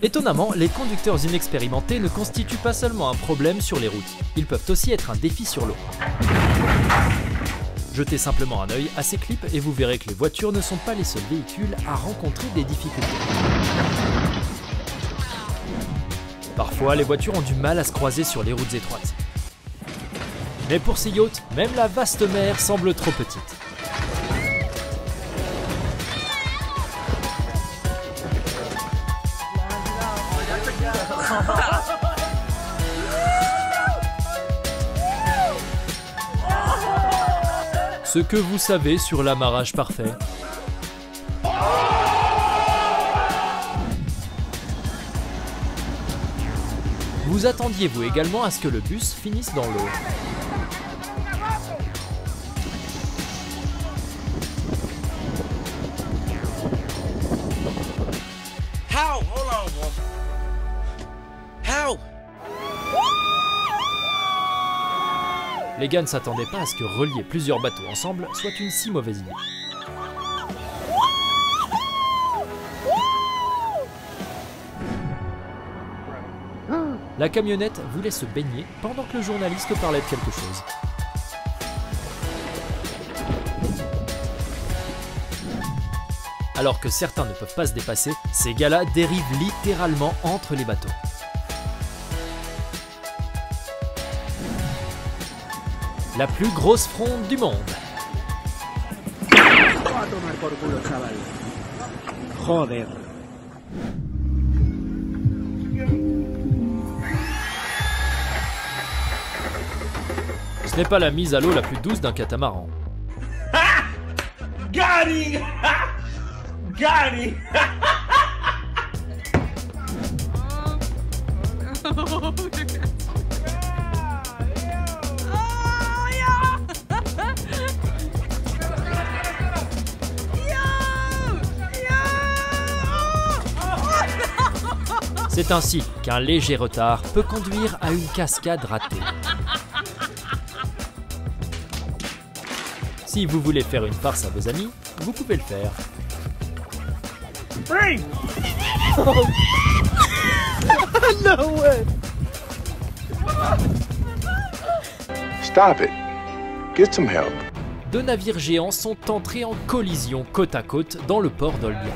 Étonnamment, les conducteurs inexpérimentés ne constituent pas seulement un problème sur les routes, ils peuvent aussi être un défi sur l'eau. Jetez simplement un œil à ces clips et vous verrez que les voitures ne sont pas les seuls véhicules à rencontrer des difficultés. Parfois, les voitures ont du mal à se croiser sur les routes étroites. Mais pour ces yachts, même la vaste mer semble trop petite. Ce que vous savez sur l'amarrage parfait. Vous attendiez-vous également à ce que le bus finisse dans l'eau? Les gars ne s'attendaient pas à ce que relier plusieurs bateaux ensemble soit une si mauvaise idée. La camionnette voulait se baigner pendant que le journaliste parlait de quelque chose. Alors que certains ne peuvent pas se dépasser, ces gars-là dérivent littéralement entre les bateaux. La plus grosse fronde du monde. Ce n'est pas la mise à l'eau la plus douce d'un catamaran. C'est ainsi qu'un léger retard peut conduire à une cascade ratée. Si vous voulez faire une farce à vos amis, vous pouvez le faire. No way. Stop it. Get some help. Deux navires géants sont entrés en collision côte à côte dans le port d'Olbia.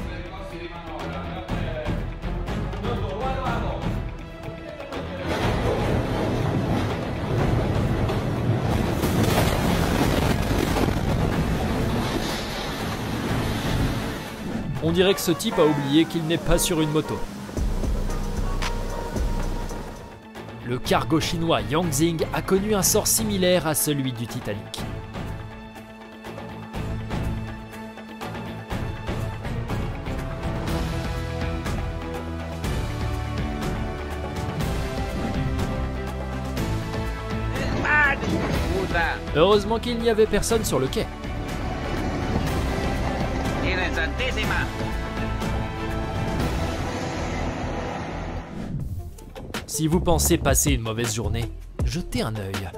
On dirait que ce type a oublié qu'il n'est pas sur une moto. Le cargo chinois Yangzing a connu un sort similaire à celui du Titanic. Heureusement qu'il n'y avait personne sur le quai. Si vous pensez passer une mauvaise journée, jetez un œil.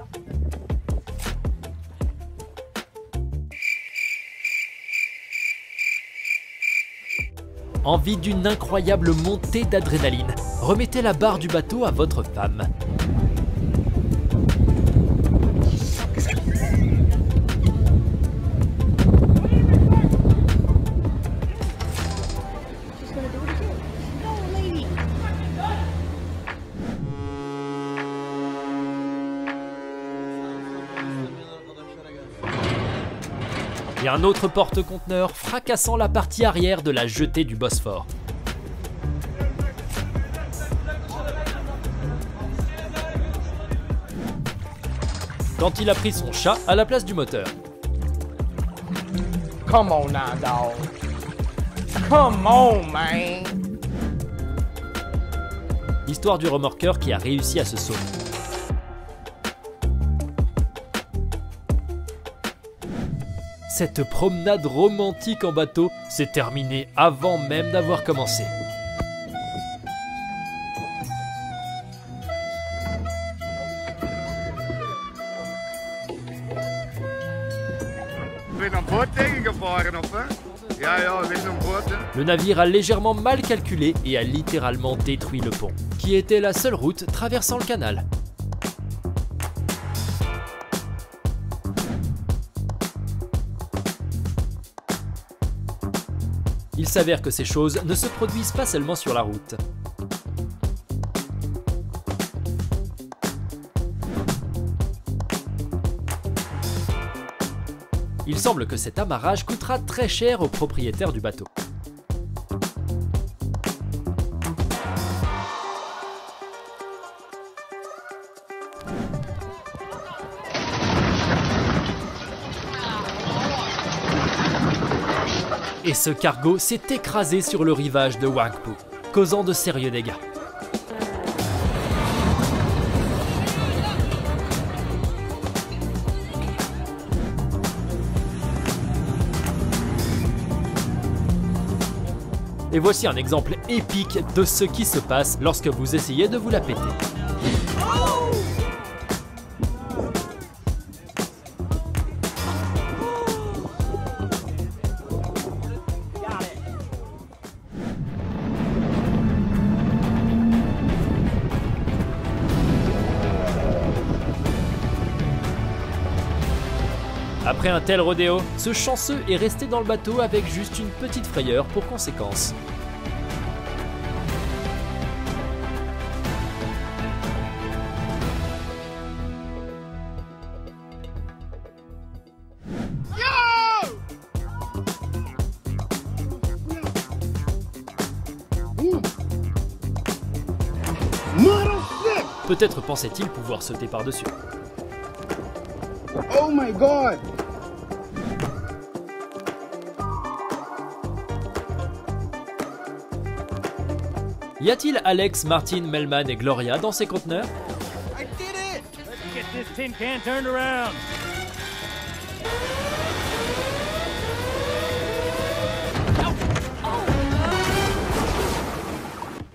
Envie d'une incroyable montée d'adrénaline? Remettez la barre du bateau à votre femme. Et un autre porte-conteneur fracassant la partie arrière de la jetée du Bosphore. Quand il a pris son chat à la place du moteur. Come on now, dog. Come on, man. L'histoire du remorqueur qui a réussi à se sauver. Cette promenade romantique en bateau s'est terminée avant même d'avoir commencé. Ben aan boord tegengeborgen of hè? Le navire a légèrement mal calculé et a littéralement détruit le pont, qui était la seule route traversant le canal. Il s'avère que ces choses ne se produisent pas seulement sur la route. Il semble que cet amarrage coûtera très cher au propriétaire du bateau. Et ce cargo s'est écrasé sur le rivage de Wangpu, causant de sérieux dégâts. Et voici un exemple épique de ce qui se passe lorsque vous essayez de vous la péter. Après un tel rodéo, ce chanceux est resté dans le bateau avec juste une petite frayeur pour conséquence. Peut-être pensait-il pouvoir sauter par-dessus. Oh my God! Y a-t-il Alex, Martin, Melman et Gloria dans ces conteneurs? I did it! Let's get this tin can turned around.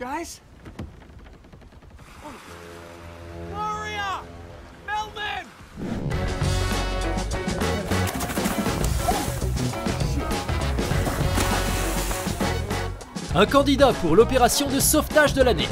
Guys? Gloria! Melvin! Un candidat pour l'opération de sauvetage de l'année.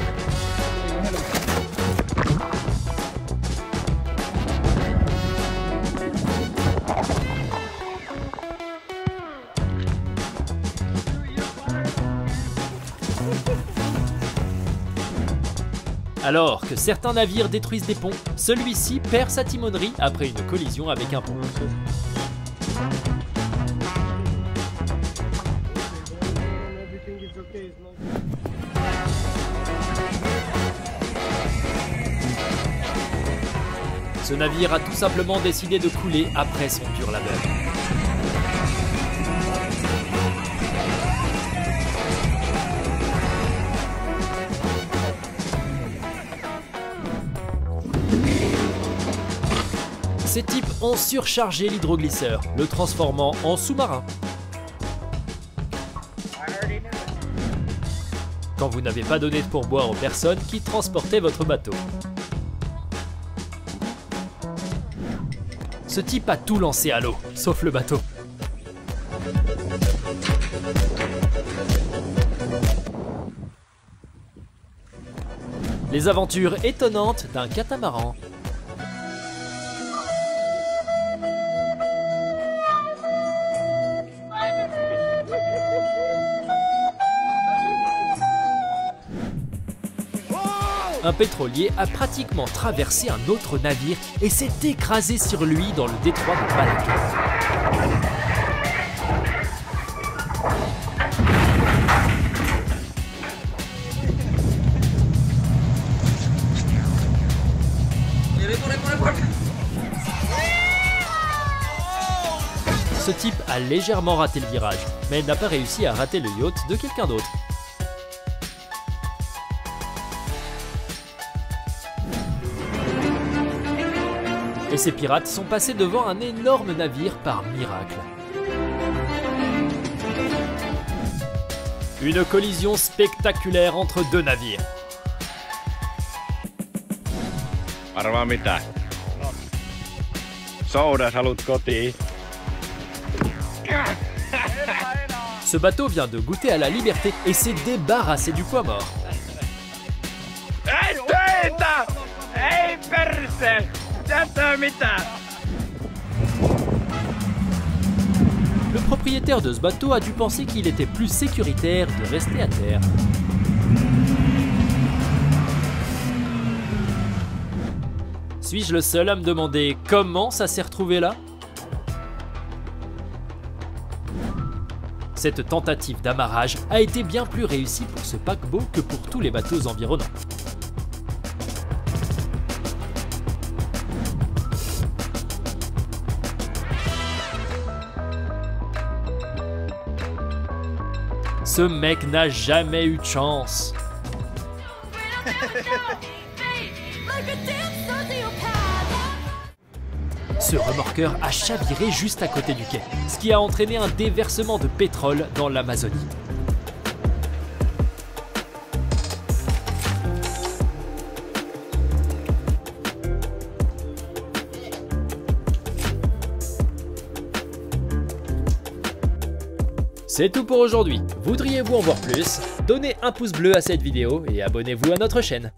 Alors que certains navires détruisent des ponts, celui-ci perd sa timonerie après une collision avec un pont. Ce navire a tout simplement décidé de couler après son dur labeur. Ces types ont surchargé l'hydroglisseur, le transformant en sous-marin. Quand vous n'avez pas donné de pourboire aux personnes qui transportaient votre bateau. Ce type a tout lancé à l'eau, sauf le bateau. Les aventures étonnantes d'un catamaran. Un pétrolier a pratiquement traversé un autre navire et s'est écrasé sur lui dans le détroit de Malacca. Ce type a légèrement raté le virage, mais n'a pas réussi à rater le yacht de quelqu'un d'autre. Et ces pirates sont passés devant un énorme navire par miracle. Une collision spectaculaire entre deux navires. Arvaa mitä? Soudas haluat kotiin? Ce bateau vient de goûter à la liberté et s'est débarrassé du poids mort. Le propriétaire de ce bateau a dû penser qu'il était plus sécuritaire de rester à terre. Suis-je le seul à me demander comment ça s'est retrouvé là? Cette tentative d'amarrage a été bien plus réussie pour ce paquebot que pour tous les bateaux environnants. Ce mec n'a jamais eu de chance. Ce remorqueur a chaviré juste à côté du quai, ce qui a entraîné un déversement de pétrole dans l'Amazonie. C'est tout pour aujourd'hui. Voudriez-vous en voir plus? Donnez un pouce bleu à cette vidéo et abonnez-vous à notre chaîne.